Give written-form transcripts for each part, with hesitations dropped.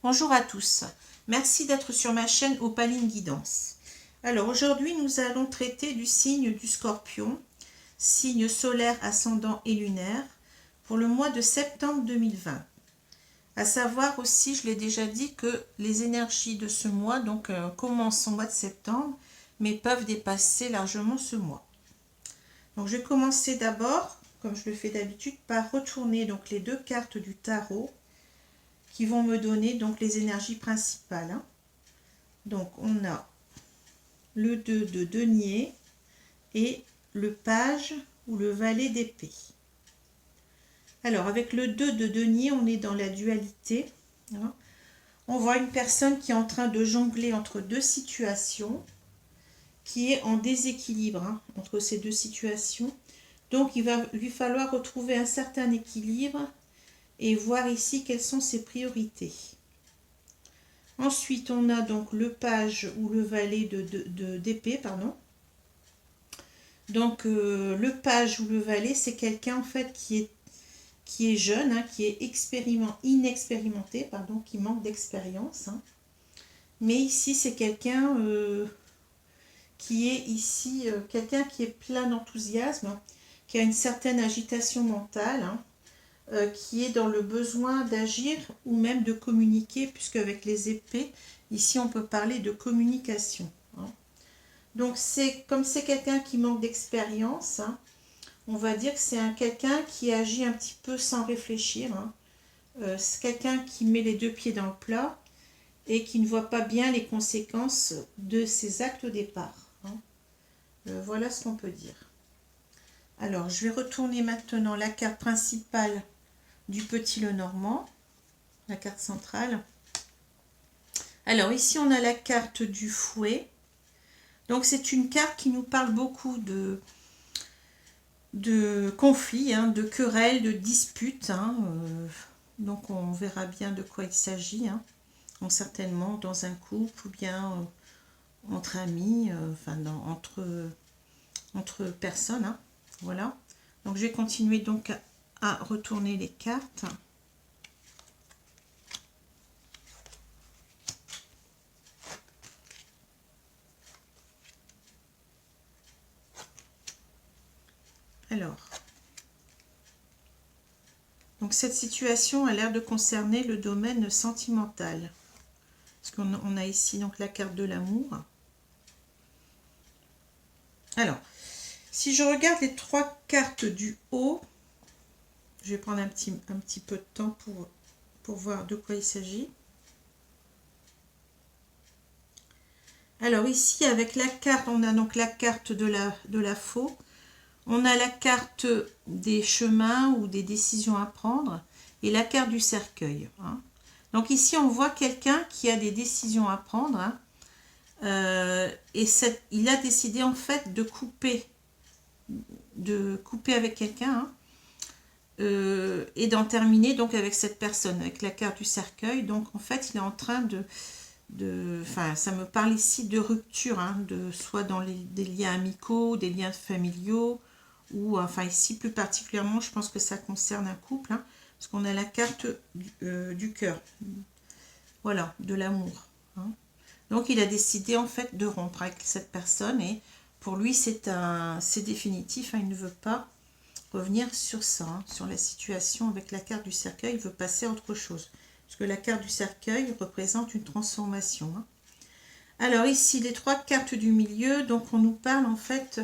Bonjour à tous, merci d'être sur ma chaîne Opaline Guidance. Alors aujourd'hui nous allons traiter du signe du Scorpion, signe solaire, ascendant et lunaire, pour le mois de septembre 2020. À savoir aussi, je l'ai déjà dit, que les énergies de ce mois commencent au mois de septembre, mais peuvent dépasser largement ce mois. Donc je vais commencer d'abord, comme je le fais d'habitude, par retourner donc les deux cartes du tarot qui vont me donner donc les énergies principales. Donc on a le 2 de denier et le page ou le valet d'épée. Alors avec le 2 de denier, on est dans la dualité. On voit une personne qui est en train de jongler entre deux situations, qui est en déséquilibre entre ces deux situations. Donc il va lui falloir retrouver un certain équilibre et voir ici quelles sont ses priorités. Ensuite, on a donc le page ou le valet d'épée, pardon. Donc, le page ou le valet, c'est quelqu'un en fait qui est jeune, qui est inexpérimenté, pardon, qui manque d'expérience. Mais ici, c'est quelqu'un qui est ici, quelqu'un qui est plein d'enthousiasme, qui a une certaine agitation mentale, qui est dans le besoin d'agir ou même de communiquer, puisque avec les épées, ici on peut parler de communication. Donc comme c'est quelqu'un qui manque d'expérience, on va dire que c'est quelqu'un qui agit un petit peu sans réfléchir. C'est quelqu'un qui met les deux pieds dans le plat et qui ne voit pas bien les conséquences de ses actes au départ. Voilà ce qu'on peut dire. Alors, je vais retourner maintenant la carte principale du Petit Lenormand, la carte centrale. Alors ici on a la carte du fouet. Donc c'est une carte qui nous parle beaucoup de conflits, de querelles, de disputes. Donc on verra bien de quoi il s'agit. Donc certainement dans un couple ou bien entre amis, entre personnes. Voilà. Donc je vais continuer donc à retourner les cartes. Alors, donc cette situation a l'air de concerner le domaine sentimental. Parce qu'on a ici donc la carte de l'amour. Alors, si je regarde les trois cartes du haut, je vais prendre un petit peu de temps pour voir de quoi il s'agit. Alors ici, avec la carte, on a donc la carte de la faux. On a la carte des chemins ou des décisions à prendre et la carte du cercueil. Donc ici, on voit quelqu'un qui a des décisions à prendre et il a décidé en fait de couper avec quelqu'un et d'en terminer donc avec cette personne, avec la carte du cercueil. Donc en fait, il est en train ça me parle ici de rupture, soit dans des liens amicaux, des liens familiaux, ou enfin ici plus particulièrement je pense que ça concerne un couple, parce qu'on a la carte du cœur, voilà, de l'amour. Donc il a décidé en fait de rompre avec cette personne et pour lui c'est définitif, il ne veut pas revenir sur ça, sur la situation avec la carte du cercueil, il veut passer à autre chose, parce que la carte du cercueil représente une transformation. Alors ici les trois cartes du milieu, donc on nous parle en fait.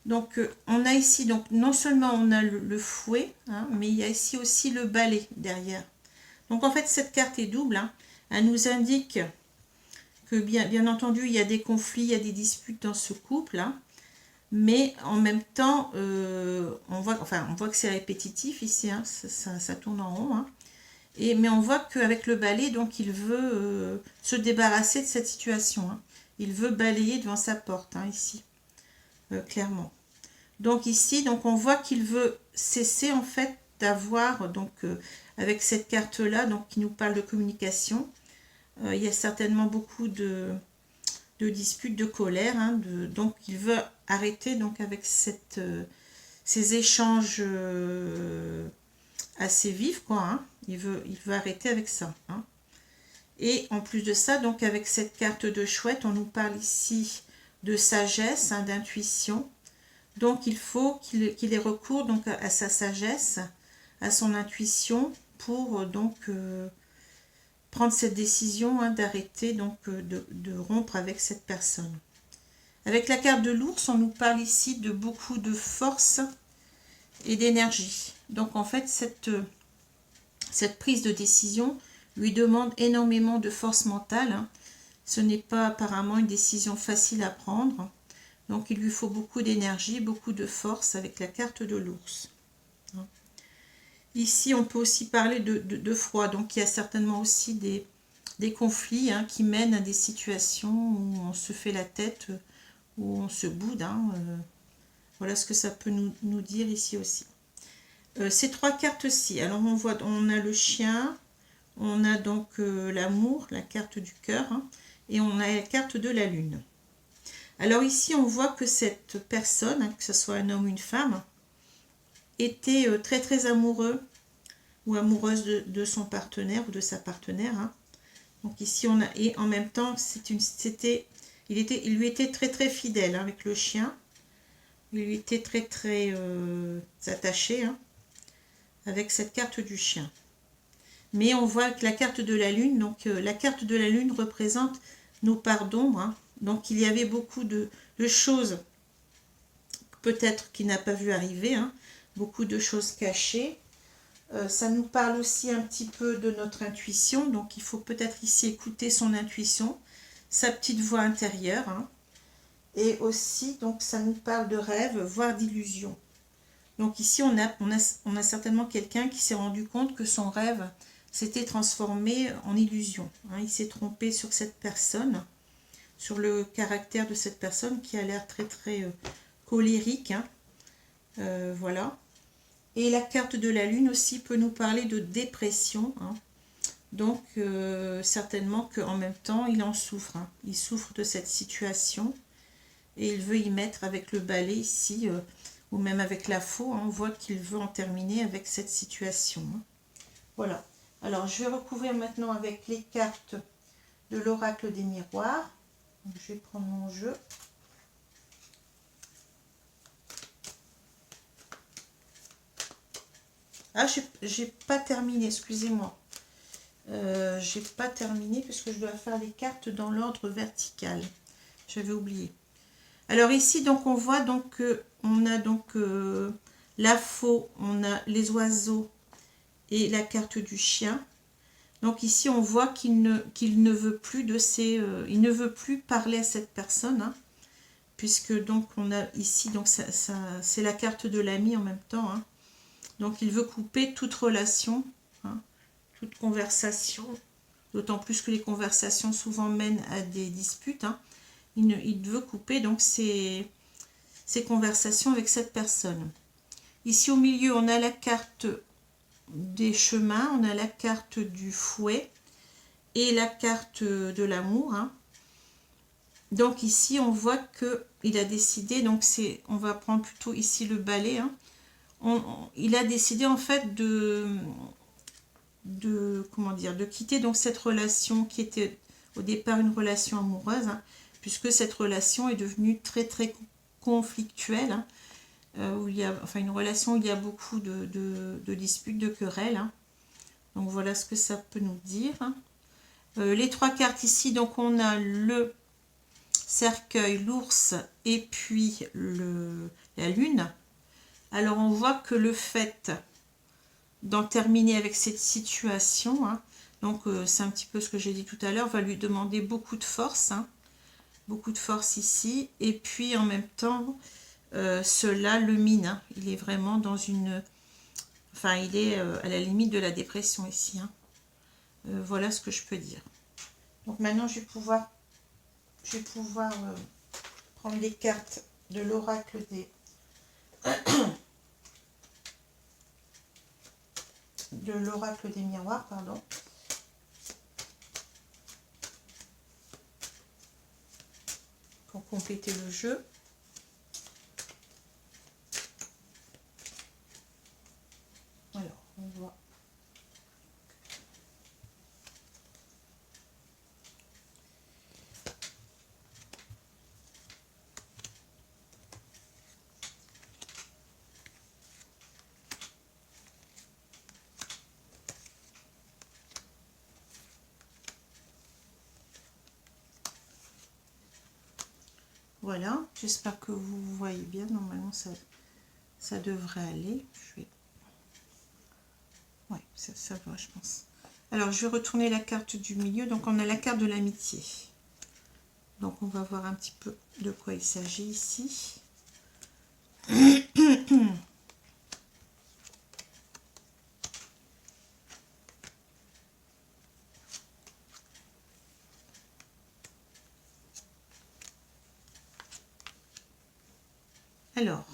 Donc on a ici, donc non seulement on a le fouet, mais il y a ici aussi le balai derrière. Donc en fait cette carte est double, elle nous indique que bien entendu il y a des conflits, il y a des disputes dans ce couple, mais en même temps on voit que c'est répétitif ici, ça tourne en rond, mais on voit qu'avec le balai, donc il veut se débarrasser de cette situation, il veut balayer devant sa porte, ici. Clairement. Donc ici, donc on voit qu'il veut cesser en fait d'avoir, avec cette carte là, donc qui nous parle de communication, il y a certainement beaucoup de disputes, de colère, donc il veut arrêter donc avec ces échanges assez vifs, quoi, il veut arrêter avec ça, Et en plus de ça, donc avec cette carte de chouette, on nous parle ici de sagesse, hein, d'intuition. Donc il faut qu'il ait recours donc à sa sagesse, à son intuition pour prendre cette décision, hein, d'arrêter, de rompre avec cette personne. Avec la carte de l'ours, on nous parle ici de beaucoup de force et d'énergie. Donc en fait, cette prise de décision lui demande énormément de force mentale, hein. Ce n'est pas apparemment une décision facile à prendre. Donc il lui faut beaucoup d'énergie, beaucoup de force avec la carte de l'ours. Ici, on peut aussi parler de froid. Donc il y a certainement aussi des conflits, hein, qui mènent à des situations où on se fait la tête, où on se boude, hein. Voilà ce que ça peut nous dire ici aussi. Ces trois cartes-ci, alors on a le chien, on a donc l'amour, la carte du cœur, hein, et on a la carte de la lune. Alors ici, on voit que cette personne, hein, que ce soit un homme ou une femme, était très très amoureux ou amoureuse de son partenaire ou de sa partenaire, hein. Donc ici, on a, et en même temps, il lui était très très fidèle, hein, avec le chien. Il lui était très très attaché, hein, avec cette carte du chien. Mais on voit que la carte de la lune, donc la carte de la lune représente nos parts d'ombre, hein. Donc il y avait beaucoup de choses peut-être qu'il n'a pas vu arriver, hein, beaucoup de choses cachées. Ça nous parle aussi un petit peu de notre intuition, donc il faut peut-être ici écouter son intuition, sa petite voix intérieure, hein. Et aussi, donc ça nous parle de rêve, voire d'illusion. Donc ici, on a certainement quelqu'un qui s'est rendu compte que son rêve s'était transformé en illusion, hein. Il s'est trompé sur cette personne, sur le caractère de cette personne qui a l'air très très colérique, hein. Voilà. Et la carte de la lune aussi peut nous parler de dépression, hein. Donc certainement qu'en même temps, il en souffre, hein. Il souffre de cette situation et il veut y mettre avec le balai ici, ou même avec la faux, hein, on voit qu'il veut en terminer avec cette situation, hein. Voilà. Alors, je vais recouvrir maintenant avec les cartes de l'oracle des miroirs. Donc, je vais prendre mon jeu. Ah, j'ai pas terminé, excusez-moi. J'ai pas terminé parce que je dois faire les cartes dans l'ordre vertical. J'avais oublié. Alors ici, donc, on voit donc on a donc la faux, on a les oiseaux et la carte du chien. Donc ici, on voit qu'il ne veut plus il ne veut plus parler à cette personne, hein, puisque donc on a ici, donc c'est la carte de l'ami en même temps, hein. Donc il veut couper toute relation, hein, toute conversation, d'autant plus que les conversations souvent mènent à des disputes, hein. Il veut couper donc ces conversations avec cette personne. Ici au milieu, on a la carte des chemins, on a la carte du fouet et la carte de l'amour, hein. Donc ici, on voit qu'il a décidé, donc on va prendre plutôt ici le balai, hein. Il a décidé en fait comment dire, de quitter donc cette relation qui était au départ une relation amoureuse, hein, puisque cette relation est devenue très très conflictuelle, hein, où il y a, enfin une relation où il y a beaucoup de disputes, de querelles, hein. Donc voilà ce que ça peut nous dire, hein. Les trois cartes ici, donc on a le cercueil, l'ours et puis la lune. Alors on voit que le fait d'en terminer avec cette situation, hein, donc c'est un petit peu ce que j'ai dit tout à l'heure, va lui demander beaucoup de force, hein, beaucoup de force ici, et puis en même temps cela le mine, hein. Il est vraiment dans une, enfin il est à la limite de la dépression ici, hein. Voilà ce que je peux dire. Donc maintenant je vais pouvoir prendre les cartes de l'oracle des miroirs, pardon. Pour compléter le jeu. Alors, on voit. Voilà, j'espère que vous voyez bien. Normalement, ça devrait aller. Ouais, ça va, je pense. Alors, je vais retourner la carte du milieu. Donc, on a la carte de l'amitié. Donc, on va voir un petit peu de quoi il s'agit ici. Alors,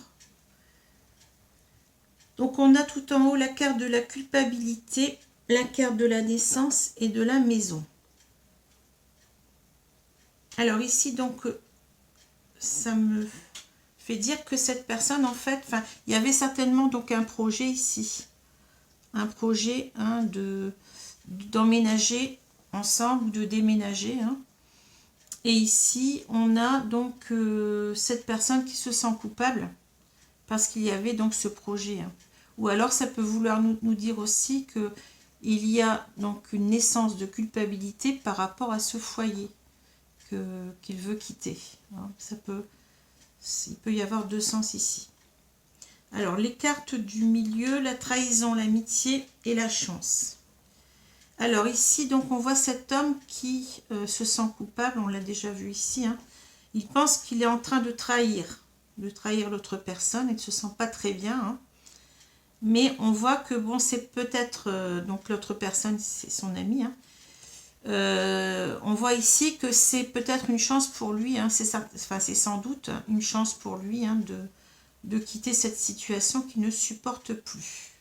donc on a tout en haut la carte de la culpabilité, la carte de la naissance et de la maison. Alors ici, donc, ça me fait dire que cette personne, en fait, enfin, il y avait certainement donc un projet ici. Un projet d'emménager ensemble ou de déménager. Et ici, on a donc cette personne qui se sent coupable parce qu'il y avait donc ce projet. Ou alors, ça peut vouloir nous dire aussi que il y a donc une naissance de culpabilité par rapport à ce foyer qu'il veut quitter. Il peut y avoir deux sens ici. Alors, les cartes du milieu, la trahison, l'amitié et la chance. Alors ici, donc, on voit cet homme qui se sent coupable, on l'a déjà vu ici. Il pense qu'il est en train de trahir l'autre personne, il ne se sent pas très bien. Mais on voit que, bon, c'est peut-être, donc l'autre personne, c'est son ami. On voit ici que c'est peut-être une chance pour lui, c'est sans doute une chance pour lui de quitter cette situation qu'il ne supporte plus.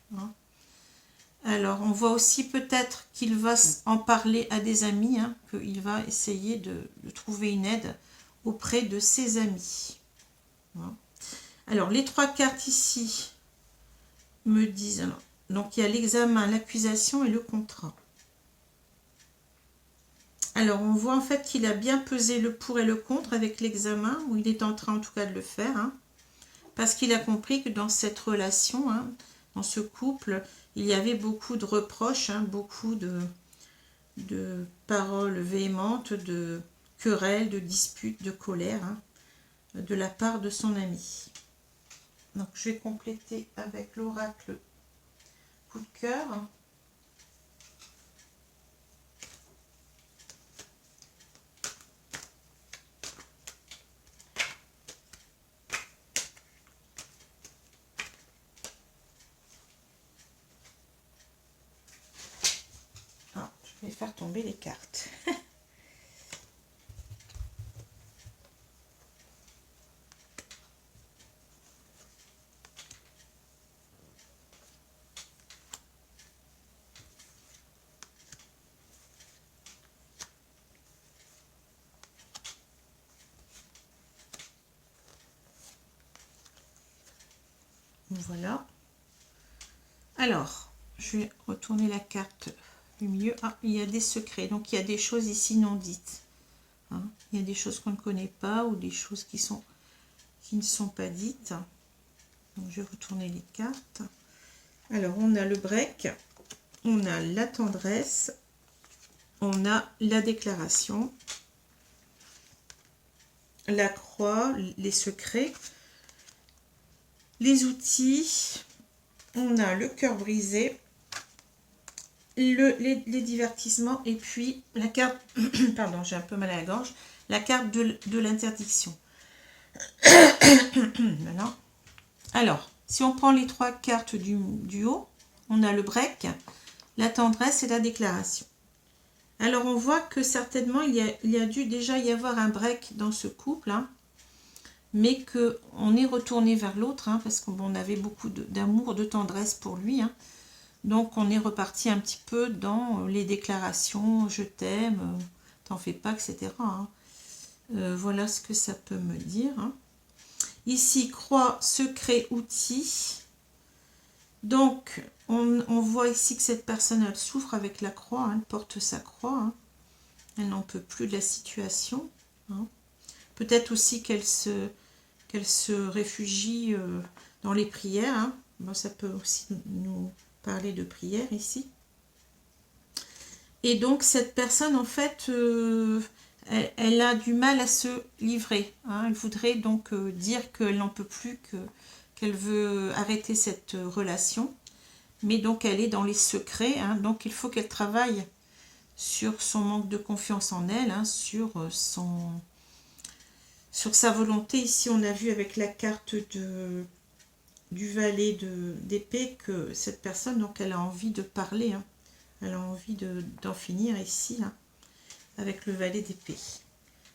Alors, on voit aussi peut-être qu'il va en parler à des amis, qu'il va essayer de trouver une aide auprès de ses amis. Alors, les trois cartes ici me disent, donc il y a l'examen, l'accusation et le contrat. Alors, on voit en fait qu'il a bien pesé le pour et le contre avec l'examen, ou il est en train en tout cas de le faire, parce qu'il a compris que dans cette relation, dans ce couple, il y avait beaucoup de reproches, beaucoup de paroles véhémentes, de querelles, de disputes, de colère, de la part de son ami. Donc, je vais compléter avec l'oracle coup de cœur. Je vais faire tomber les cartes. Voilà. Alors, je vais retourner la carte du milieu. Ah, il y a des secrets. Donc, il y a des choses ici non dites. Il y a des choses qu'on ne connaît pas ou des choses qui ne sont pas dites. Donc, je vais retourner les cartes. Alors, on a le break. On a la tendresse. On a la déclaration. La croix, les secrets. Les outils. On a le cœur brisé. Les divertissements et puis la carte, pardon, j'ai un peu mal à la gorge, la carte de l'interdiction. Voilà. Alors, si on prend les trois cartes du haut, on a le break, la tendresse et la déclaration. Alors, on voit que certainement, il y a dû déjà y avoir un break dans ce couple, mais qu'on est retourné vers l'autre, parce qu'on avait beaucoup d'amour, de tendresse pour lui, Donc, on est reparti un petit peu dans les déclarations, je t'aime, t'en fais pas, etc. Voilà ce que ça peut me dire. Ici, croix, secret, outil. Donc, on voit ici que cette personne, elle souffre avec la croix, elle porte sa croix. Elle n'en peut plus de la situation. Peut-être aussi qu'elle se réfugie dans les prières. Bon, ça peut aussi nous parler de prière ici. Et donc cette personne, en fait, elle a du mal à se livrer. Hein. Elle voudrait donc dire qu'elle n'en peut plus, qu'elle veut arrêter cette relation. Mais donc elle est dans les secrets. Hein. Donc il faut qu'elle travaille sur son manque de confiance en elle, hein, sur sa volonté. Ici, on a vu avec la carte du valet d'épée que cette personne, donc, elle a envie de parler. Hein. Elle a envie d'en finir ici, là, avec le valet d'épée.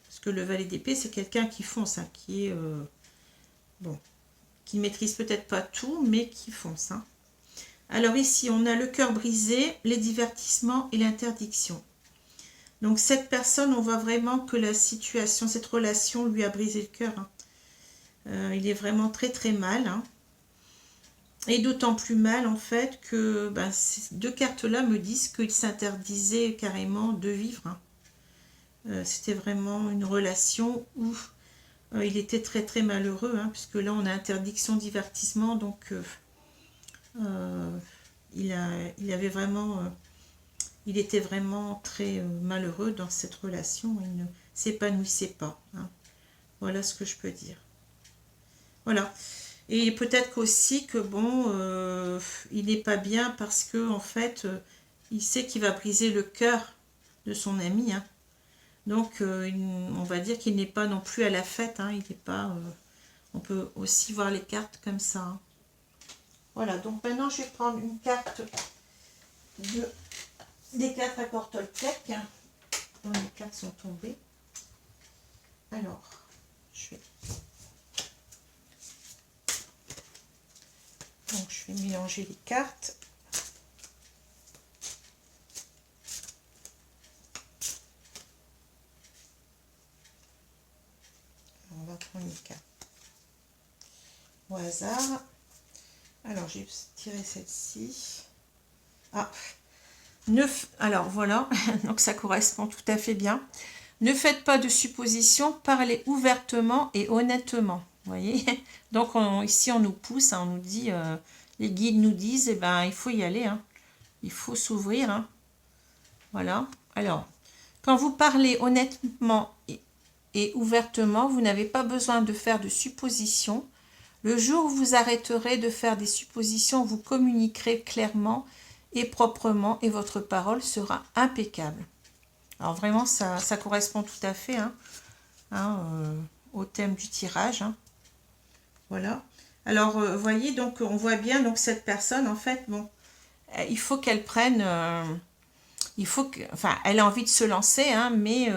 Parce que le valet d'épée, c'est quelqu'un qui fonce, hein, qui est... bon, qui ne maîtrise peut-être pas tout, mais qui fonce. Hein. Alors ici, on a le cœur brisé, les divertissements et l'interdiction. Donc cette personne, on voit vraiment que la situation, cette relation lui a brisé le cœur. Hein. Il est vraiment très très mal. Hein. Et d'autant plus mal en fait que ces deux cartes-là me disent qu'il s'interdisait carrément de vivre. Hein. C'était vraiment une relation où il était très très malheureux. Hein, puisque là on a interdiction divertissement. Donc il avait vraiment... il était vraiment très malheureux dans cette relation. Il ne s'épanouissait pas. Hein. Voilà ce que je peux dire. Voilà. Et peut-être qu'aussi que bon, il n'est pas bien parce que en fait, il sait qu'il va briser le cœur de son ami. Hein. Donc, on va dire qu'il n'est pas non plus à la fête. Hein. Il n'est pas. On peut aussi voir les cartes comme ça. Hein. Voilà. Donc maintenant, je vais prendre une carte des 4 accords Toltec. Dont les cartes sont tombées. Alors, donc je vais mélanger les cartes. On va prendre une carte au hasard. Alors, j'ai tiré celle-ci. Ah, alors voilà, donc ça correspond tout à fait bien. Ne faites pas de suppositions, parlez ouvertement et honnêtement. Vous voyez, donc ici on nous pousse, hein, on nous dit, les guides nous disent, eh ben, il faut y aller, hein. Il faut s'ouvrir. Hein. Voilà. Alors, quand vous parlez honnêtement et ouvertement, vous n'avez pas besoin de faire de suppositions. Le jour où vous arrêterez de faire des suppositions, vous communiquerez clairement et proprement et votre parole sera impeccable. Alors vraiment, ça correspond tout à fait au thème du tirage. Hein. Voilà. Alors, vous voyez, donc on voit bien donc cette personne, en fait, bon, il faut qu'elle prenne... elle a envie de se lancer, hein, mais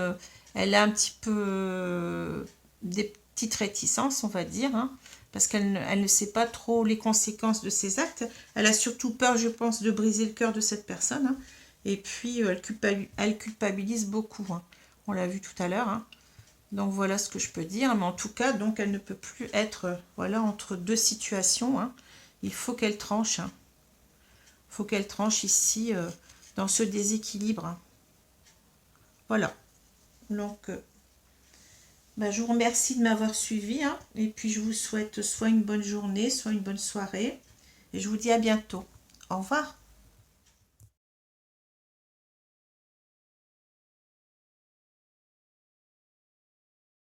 elle a un petit peu des petites réticences, on va dire, hein, parce qu'elle ne sait pas trop les conséquences de ses actes. Elle a surtout peur, je pense, de briser le cœur de cette personne. Hein, et puis, elle culpabilise beaucoup. Hein. On l'a vu tout à l'heure. Hein. Donc, voilà ce que je peux dire. Mais en tout cas, donc, elle ne peut plus être entre deux situations. Hein. Il faut qu'elle tranche. Hein. Il faut qu'elle tranche ici... dans ce déséquilibre. Hein. Voilà. Donc, je vous remercie de m'avoir suivi. Hein, et puis, je vous souhaite soit une bonne journée, soit une bonne soirée. Et je vous dis à bientôt. Au revoir.